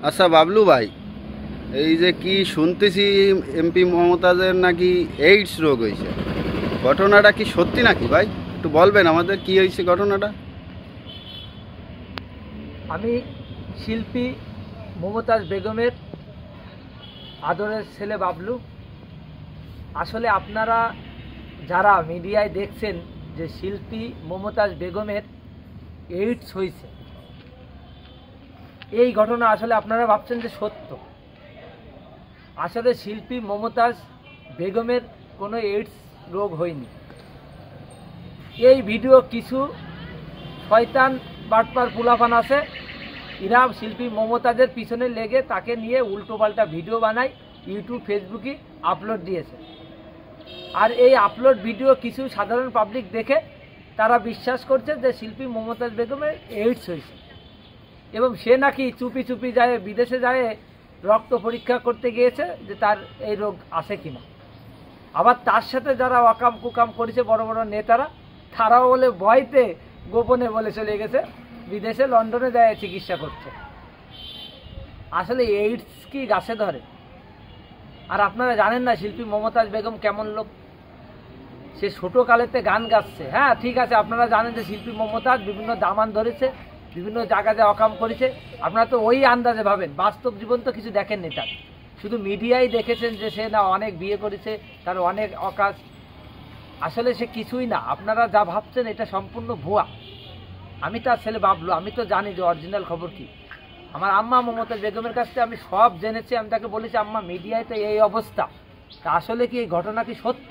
আচ্ছা বাবলু ভাই, এই যে কি শুনতেছি এমপি মমতাজের নাকি এইডস রোগ হয়েছে, ঘটনাটা কি সত্যি নাকি ভাই? একটু বলবেন আমাদের কি হয়েছে ঘটনাটা। আমি শিল্পী মমতাজ বেগমের আদরের ছেলে বাবলু। আসলে আপনারা যারা মিডিয়ায় দেখছেন যে শিল্পী মমতাজ বেগমের এইডস হয়েছে, এই ঘটনা আসলে আপনারা ভাবছেন যে সত্য। আসলে শিল্পী মমতাজ বেগমের কোনো এইডস রোগ হয়নি। এই ভিডিও কিছু শয়তান বাটপার পুলাফান আছে, এরা শিল্পী মমতাজের পিছনে লেগে তাকে নিয়ে উল্টোপাল্টা ভিডিও বানায়, ইউটিউব ফেসবুকে আপলোড দিয়েছে। আর এই আপলোড ভিডিও কিছু সাধারণ পাবলিক দেখে তারা বিশ্বাস করছে যে শিল্পী মমতাজ বেগমের এইডস হয়েছে, এবং সে নাকি চুপি চুপি যায় বিদেশে যায় রক্ত পরীক্ষা করতে গিয়েছে যে তার এই রোগ আছে কিনা। আবার তার সাথে যারা অকাম কুকাম করেছে বড় বড় নেতারা, তারাও বলে ভয়তে গোপনে বলে চলে গেছে বিদেশে, লন্ডনে যায় চিকিৎসা করছে। আসলে এইডস কি গাছে ধরে? আর আপনারা জানেন না শিল্পী মমতাজ বেগম কেমন লোক? সে ছোটোকালেতে গান গাচ্ছে। হ্যাঁ ঠিক আছে, আপনারা জানেন যে শিল্পী মমতাজ বিভিন্ন দামান ধরেছে, বিভিন্ন জায়গাতে অকাম করেছে। আপনারা তো ওই আন্দাজে ভাবেন, বাস্তব জীবন তো কিছু দেখেননি তার, শুধু মিডিয়ায় দেখেছেন যে সে না অনেক বিয়ে করেছে, তার অনেক অকাজ। আসলে সে কিছুই না, আপনারা যা ভাবছেন এটা সম্পূর্ণ ভুয়া। আমি তার ছেলে বাবলু, আমি তো জানি যে অরিজিনাল খবর কি। আমার আম্মা মমতাজ বেগমের কাছ থেকে আমি সব জেনেছি। আমি তাকে বলেছি, আম্মা মিডিয়ায় তো এই অবস্থা, তা আসলে কি এই ঘটনা কি সত্য?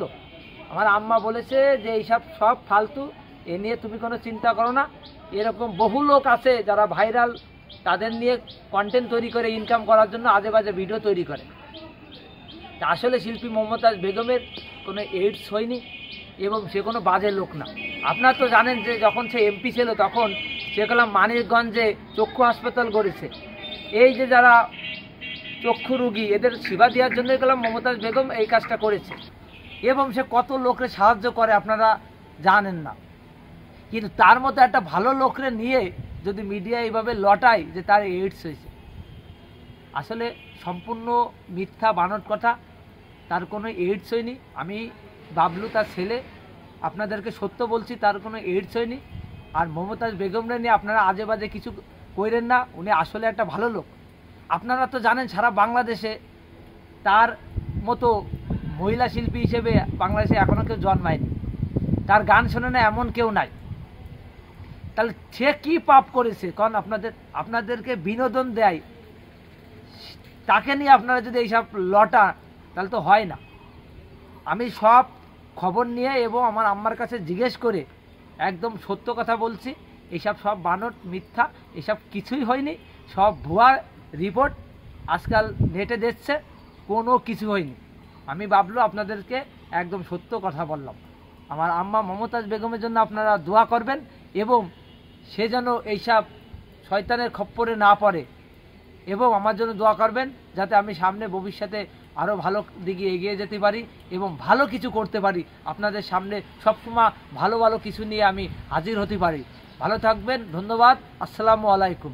আমার আম্মা বলেছে যে এইসব সব ফালতু, এ নিয়ে তুমি কোনো চিন্তা করো না। এরকম বহু লোক আছে যারা ভাইরাল, তাদের নিয়ে কন্টেন্ট তৈরি করে ইনকাম করার জন্য আজে বাজে ভিডিও তৈরি করে। তা আসলে শিল্পী মমতাজ বেগমের কোনো এইডস হয়নি এবং সে কোনো বাজে লোক না। আপনারা তো জানেন যে যখন সে এমপি ছিল তখন সে কলাম মানিকগঞ্জে চক্ষু হাসপাতাল করেছে। এই যে যারা চক্ষু রুগী, এদের সেবা দেওয়ার জন্য গেলাম মমতাজ বেগম এই কাজটা করেছে, এবং সে কত লোকরে সাহায্য করে আপনারা জানেন না। কিন্তু তার মতো একটা ভালো লোকরে নিয়ে যদি মিডিয়া এইভাবে লটায় যে তার এইডস হয়েছে, আসলে সম্পূর্ণ মিথ্যা বানোট কথা। তার কোনো এইডস হয়নি। আমি বাবলু তার ছেলে, আপনাদেরকে সত্য বলছি, তার কোনো এইডস হয়নি। আর মমতাজ বেগমরা নিয়ে আপনারা আজে বাজে কিছু কইরেন না, উনি আসলে একটা ভালো লোক। আপনারা তো জানেন সারা বাংলাদেশে তার মতো মহিলা শিল্পী হিসেবে বাংলাদেশে এখনও কেউ জন্মায়নি, তার গান শোনে না এমন কেউ নাই। তাহলে সে কি পাপ করেছে? কারণ আপনাদেরকে বিনোদন দেয়, তাকে নিয়ে আপনারা যদি এইসব লটা, তাহলে তো হয় না। আমি সব খবর নিয়ে এবং আমার আম্মার কাছে জিজ্ঞেস করে একদম সত্য কথা বলছি। এইসব সব বানট মিথ্যা, এসব কিছুই হয়নি, সব ভুয়া রিপোর্ট আজকাল নেটে দিচ্ছে, কোনো কিছু হয়নি। আমি বাবলু আপনাদেরকে একদম সত্য কথা বললাম। আমার আম্মা মমতাজ বেগমের জন্য আপনারা দোয়া করবেন, এবং সে যেন এইসব শয়তানের খপ্পরে না পড়ে, এবং আমার জন্য দোয়া করবেন যাতে আমি সামনে ভবিষ্যতে আরও ভালো দিকে এগিয়ে যেতে পারি এবং ভালো কিছু করতে পারি। আপনাদের সামনে সবসময় ভালো ভালো কিছু নিয়ে আমি হাজির হতে পারি। ভালো থাকবেন, ধন্যবাদ, আসসালামু আলাইকুম।